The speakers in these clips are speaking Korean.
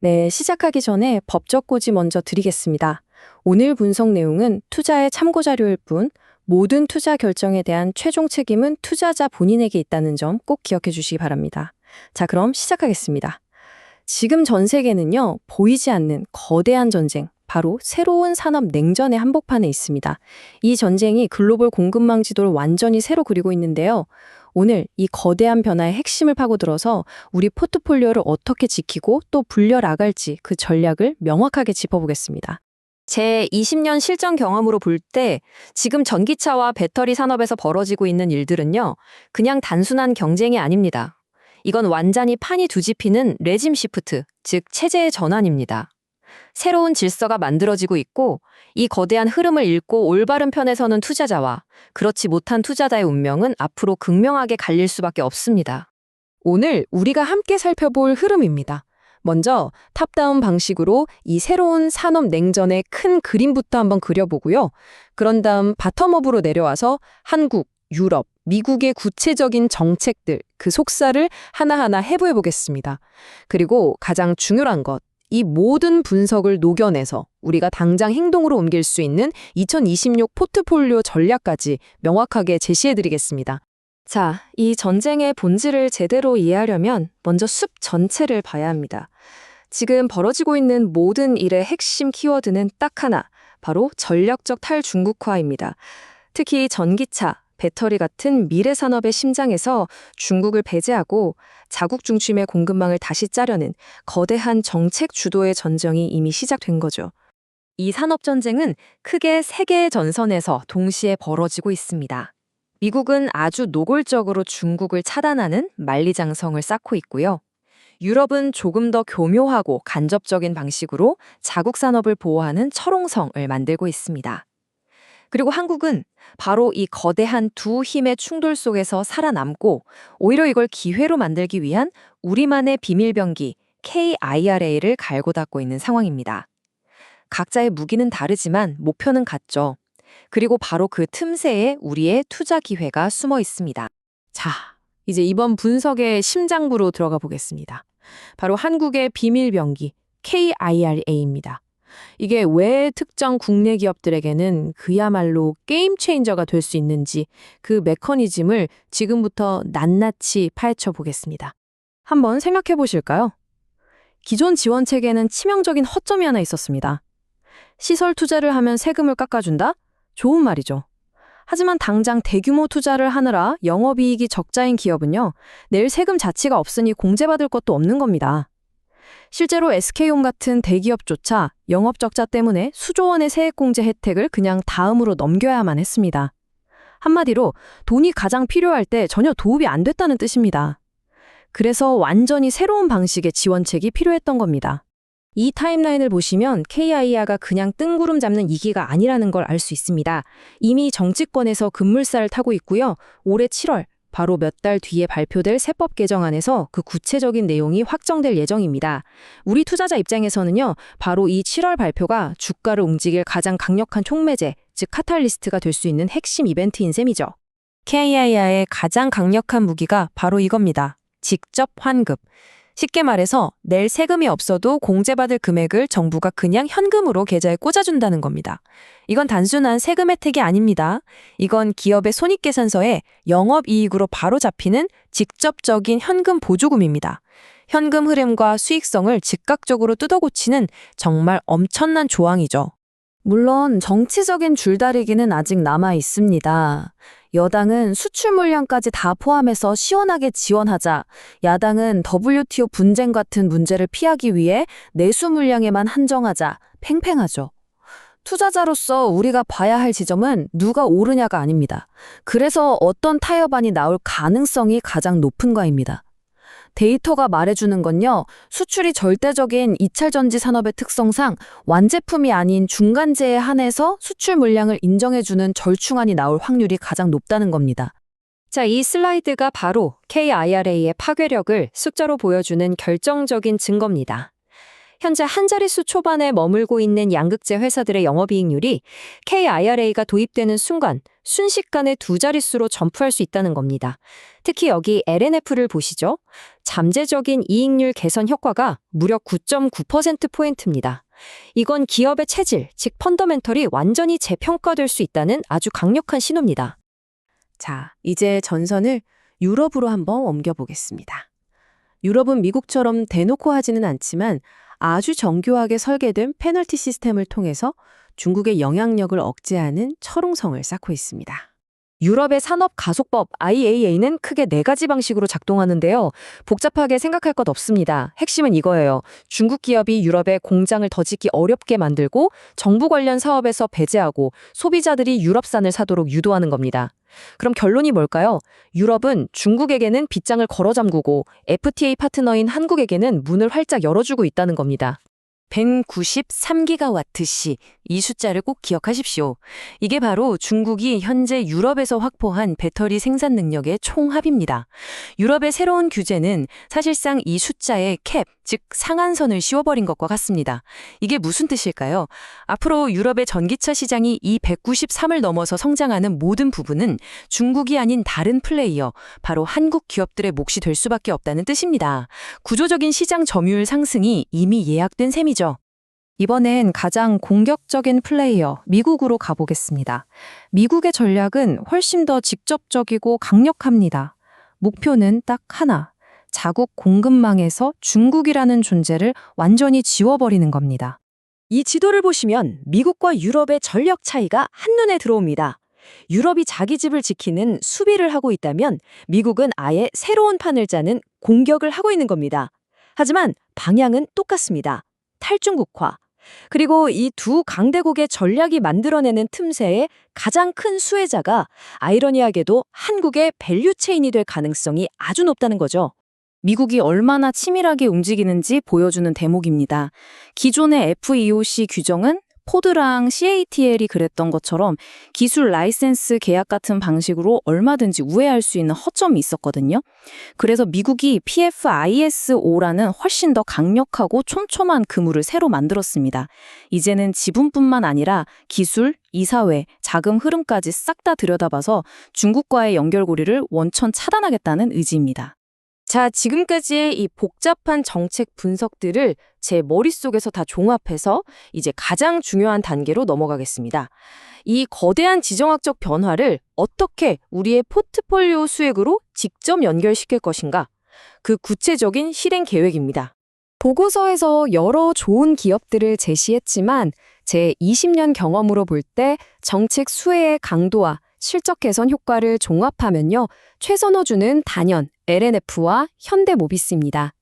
네, 시작하기 전에 법적 고지 먼저 드리겠습니다. 오늘 분석 내용은 투자의 참고 자료일 뿐, 모든 투자 결정에 대한 최종 책임은 투자자 본인에게 있다는 점 꼭 기억해 주시기 바랍니다. 자, 그럼 시작하겠습니다. 지금 전 세계는요, 보이지 않는 거대한 전쟁, 바로 새로운 산업 냉전의 한복판에 있습니다. 이 전쟁이 글로벌 공급망 지도를 완전히 새로 그리고 있는데요. 오늘 이 거대한 변화의 핵심을 파고들어서 우리 포트폴리오를 어떻게 지키고 또 불려 나갈지 그 전략을 명확하게 짚어보겠습니다. 제 20년 실전 경험으로 볼 때 지금 전기차와 배터리 산업에서 벌어지고 있는 일들은요, 그냥 단순한 경쟁이 아닙니다. 이건 완전히 판이 뒤집히는 레짐 시프트, 즉 체제의 전환입니다. 새로운 질서가 만들어지고 있고 이 거대한 흐름을 읽고 올바른 편에 서는 투자자와 그렇지 못한 투자자의 운명은 앞으로 극명하게 갈릴 수밖에 없습니다. 오늘 우리가 함께 살펴볼 흐름입니다. 먼저 탑다운 방식으로 이 새로운 산업 냉전의 큰 그림부터 한번 그려보고요. 그런 다음 바텀업으로 내려와서 한국, 유럽, 미국의 구체적인 정책들, 그 속살을 하나하나 해부해 보겠습니다. 그리고 가장 중요한 것, 이 모든 분석을 녹여내서 우리가 당장 행동으로 옮길 수 있는 2026 포트폴리오 전략까지 명확하게 제시해드리겠습니다. 자, 이 전쟁의 본질을 제대로 이해하려면 먼저 숲 전체를 봐야 합니다. 지금 벌어지고 있는 모든 일의 핵심 키워드는 딱 하나, 바로 전략적 탈중국화입니다. 특히 전기차, 배터리 같은 미래 산업의 심장에서 중국을 배제하고 자국 중심의 공급망을 다시 짜려는 거대한 정책 주도의 전쟁이 이미 시작된 거죠. 이 산업 전쟁은 크게 세 개의 전선에서 동시에 벌어지고 있습니다. 미국은 아주 노골적으로 중국을 차단하는 만리장성을 쌓고 있고요. 유럽은 조금 더 교묘하고 간접적인 방식으로 자국 산업을 보호하는 철옹성을 만들고 있습니다. 그리고 한국은 바로 이 거대한 두 힘의 충돌 속에서 살아남고 오히려 이걸 기회로 만들기 위한 우리만의 비밀병기 KIRA를 갈고 닦고 있는 상황입니다. 각자의 무기는 다르지만 목표는 같죠. 그리고 바로 그 틈새에 우리의 투자 기회가 숨어 있습니다. 자, 이제 이번 분석의 심장부로 들어가 보겠습니다. 바로 한국의 비밀병기 KIRA입니다. 이게 왜 특정 국내 기업들에게는 그야말로 게임 체인저가 될 수 있는지 그 메커니즘을 지금부터 낱낱이 파헤쳐 보겠습니다. 한번 생각해 보실까요? 기존 지원 체계는 치명적인 허점이 하나 있었습니다. 시설 투자를 하면 세금을 깎아준다? 좋은 말이죠. 하지만 당장 대규모 투자를 하느라 영업이익이 적자인 기업은요, 내일 세금 자치가 없으니 공제받을 것도 없는 겁니다. 실제로 SK온 같은 대기업조차 영업 적자 때문에 수조 원의 세액공제 혜택을 그냥 다음으로 넘겨야만 했습니다. 한마디로 돈이 가장 필요할 때 전혀 도움이 안 됐다는 뜻입니다. 그래서 완전히 새로운 방식의 지원책이 필요했던 겁니다. 이 타임라인을 보시면 KIRA가 그냥 뜬구름 잡는 이기가 아니라는 걸 알 수 있습니다. 이미 정치권에서 급물살을 타고 있고요. 올해 7월, 바로 몇 달 뒤에 발표될 세법 개정안에서 그 구체적인 내용이 확정될 예정입니다. 우리 투자자 입장에서는요, 바로 이 7월 발표가 주가를 움직일 가장 강력한 촉매제, 즉 카탈리스트가 될 수 있는 핵심 이벤트인 셈이죠. KIRA의 가장 강력한 무기가 바로 이겁니다. 직접 환급. 쉽게 말해서 낼 세금이 없어도 공제받을 금액을 정부가 그냥 현금으로 계좌에 꽂아준다는 겁니다. 이건 단순한 세금 혜택이 아닙니다. 이건 기업의 손익계산서에 영업이익으로 바로 잡히는 직접적인 현금 보조금입니다. 현금 흐름과 수익성을 즉각적으로 뜯어고치는 정말 엄청난 조항이죠. 물론 정치적인 줄다리기는 아직 남아 있습니다. 여당은 수출 물량까지 다 포함해서 시원하게 지원하자, 야당은 WTO 분쟁 같은 문제를 피하기 위해 내수 물량에만 한정하자, 팽팽하죠. 투자자로서 우리가 봐야 할 지점은 누가 오르냐가 아닙니다. 그래서 어떤 타협안이 나올 가능성이 가장 높은가입니다. 데이터가 말해주는 건요, 수출이 절대적인 2차 전지 산업의 특성상 완제품이 아닌 중간재에 한해서 수출 물량을 인정해주는 절충안이 나올 확률이 가장 높다는 겁니다. 자, 이 슬라이드가 바로 KIRA의 파괴력을 숫자로 보여주는 결정적인 증거입니다. 현재 한 자릿수 초반에 머물고 있는 양극재 회사들의 영업이익률이 KIRA가 도입되는 순간 순식간에 두 자릿수로 점프할 수 있다는 겁니다. 특히 여기 LNF를 보시죠. 잠재적인 이익률 개선 효과가 무려 9.9%포인트입니다. 이건 기업의 체질, 즉 펀더멘털이 완전히 재평가될 수 있다는 아주 강력한 신호입니다. 자, 이제 전선을 유럽으로 한번 옮겨보겠습니다. 유럽은 미국처럼 대놓고 하지는 않지만 아주 정교하게 설계된 페널티 시스템을 통해서 중국의 영향력을 억제하는 철옹성을 쌓고 있습니다. 유럽의 산업가속법 IAA는 크게 4가지 방식으로 작동하는데요. 복잡하게 생각할 것 없습니다. 핵심은 이거예요. 중국 기업이 유럽에 공장을 더 짓기 어렵게 만들고 정부 관련 사업에서 배제하고 소비자들이 유럽산을 사도록 유도하는 겁니다. 그럼 결론이 뭘까요? 유럽은 중국에게는 빗장을 걸어 잠그고 FTA 파트너인 한국에게는 문을 활짝 열어주고 있다는 겁니다. 193기가와트시, 이 숫자를 꼭 기억하십시오. 이게 바로 중국이 현재 유럽에서 확보한 배터리 생산 능력의 총합입니다. 유럽의 새로운 규제는 사실상 이 숫자의 캡, 즉 상한선을 씌워버린 것과 같습니다. 이게 무슨 뜻일까요? 앞으로 유럽의 전기차 시장이 이 193을 넘어서 성장하는 모든 부분은 중국이 아닌 다른 플레이어, 바로 한국 기업들의 몫이 될 수밖에 없다는 뜻입니다. 구조적인 시장 점유율 상승이 이미 예약된 셈이죠. 이번엔 가장 공격적인 플레이어, 미국으로 가보겠습니다. 미국의 전략은 훨씬 더 직접적이고 강력합니다. 목표는 딱 하나, 자국 공급망에서 중국이라는 존재를 완전히 지워버리는 겁니다. 이 지도를 보시면 미국과 유럽의 전력 차이가 한눈에 들어옵니다. 유럽이 자기 집을 지키는 수비를 하고 있다면 미국은 아예 새로운 판을 짜는 공격을 하고 있는 겁니다. 하지만 방향은 똑같습니다. 탈중국화. 그리고 이 두 강대국의 전략이 만들어내는 틈새의 가장 큰 수혜자가 아이러니하게도 한국의 밸류체인이 될 가능성이 아주 높다는 거죠. 미국이 얼마나 치밀하게 움직이는지 보여주는 대목입니다. 기존의 FEOC 규정은 포드랑 CATL이 그랬던 것처럼 기술 라이센스 계약 같은 방식으로 얼마든지 우회할 수 있는 허점이 있었거든요. 그래서 미국이 PFISO라는 훨씬 더 강력하고 촘촘한 그물을 새로 만들었습니다. 이제는 지분뿐만 아니라 기술, 이사회, 자금 흐름까지 싹 다 들여다봐서 중국과의 연결고리를 원천 차단하겠다는 의지입니다. 자, 지금까지의 이 복잡한 정책 분석들을 제 머릿속에서 다 종합해서 이제 가장 중요한 단계로 넘어가겠습니다. 이 거대한 지정학적 변화를 어떻게 우리의 포트폴리오 수익으로 직접 연결시킬 것인가? 그 구체적인 실행 계획입니다. 보고서에서 여러 좋은 기업들을 제시했지만 제 20년 경험으로 볼 때 정책 수혜의 강도와 실적 개선 효과를 종합하면요, 최선을 주는 단연 LNF와 현대모비스입니다.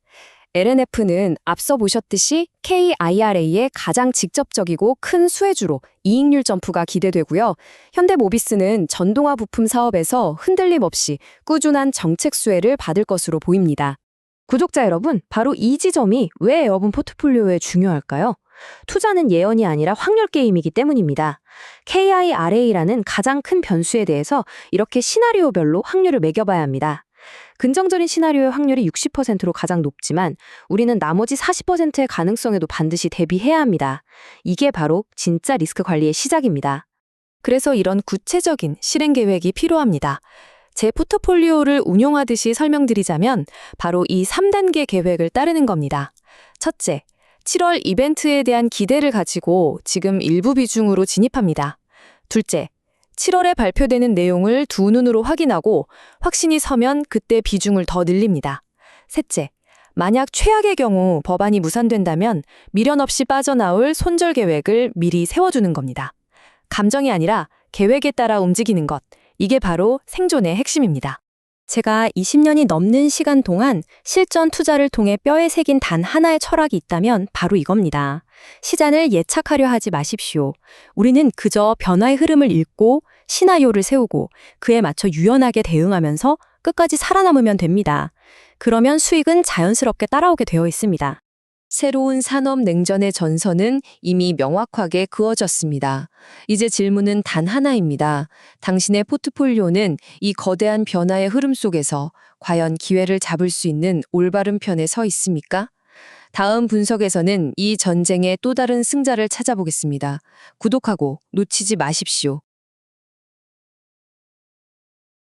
LNF는 앞서 보셨듯이 KIRA의 가장 직접적이고 큰 수혜주로 이익률 점프가 기대되고요. 현대모비스는 전동화 부품 사업에서 흔들림 없이 꾸준한 정책 수혜를 받을 것으로 보입니다. 구독자 여러분, 바로 이 지점이 왜 여러분 포트폴리오에 중요할까요? 투자는 예언이 아니라 확률 게임이기 때문입니다. KIRA라는 가장 큰 변수에 대해서 이렇게 시나리오별로 확률을 매겨봐야 합니다. 긍정적인 시나리오의 확률이 60%로 가장 높지만 우리는 나머지 40%의 가능성에도 반드시 대비해야 합니다. 이게 바로 진짜 리스크 관리의 시작입니다. 그래서 이런 구체적인 실행 계획이 필요합니다. 제 포트폴리오를 운용하듯이 설명드리자면 바로 이 3단계 계획을 따르는 겁니다. 첫째, 7월 이벤트에 대한 기대를 가지고 지금 일부 비중으로 진입합니다. 둘째, 7월에 발표되는 내용을 두 눈으로 확인하고 확신이 서면 그때 비중을 더 늘립니다. 셋째, 만약 최악의 경우 법안이 무산된다면 미련 없이 빠져나올 손절 계획을 미리 세워두는 겁니다. 감정이 아니라 계획에 따라 움직이는 것, 이게 바로 생존의 핵심입니다. 제가 20년이 넘는 시간 동안 실전 투자를 통해 뼈에 새긴 단 하나의 철학이 있다면 바로 이겁니다. 시장을 예측하려 하지 마십시오. 우리는 그저 변화의 흐름을 읽고 시나리오를 세우고 그에 맞춰 유연하게 대응하면서 끝까지 살아남으면 됩니다. 그러면 수익은 자연스럽게 따라오게 되어 있습니다. 새로운 산업 냉전의 전선은 이미 명확하게 그어졌습니다. 이제 질문은 단 하나입니다. 당신의 포트폴리오는 이 거대한 변화의 흐름 속에서 과연 기회를 잡을 수 있는 올바른 편에 서 있습니까? 다음 분석에서는 이 전쟁의 또 다른 승자를 찾아보겠습니다. 구독하고 놓치지 마십시오.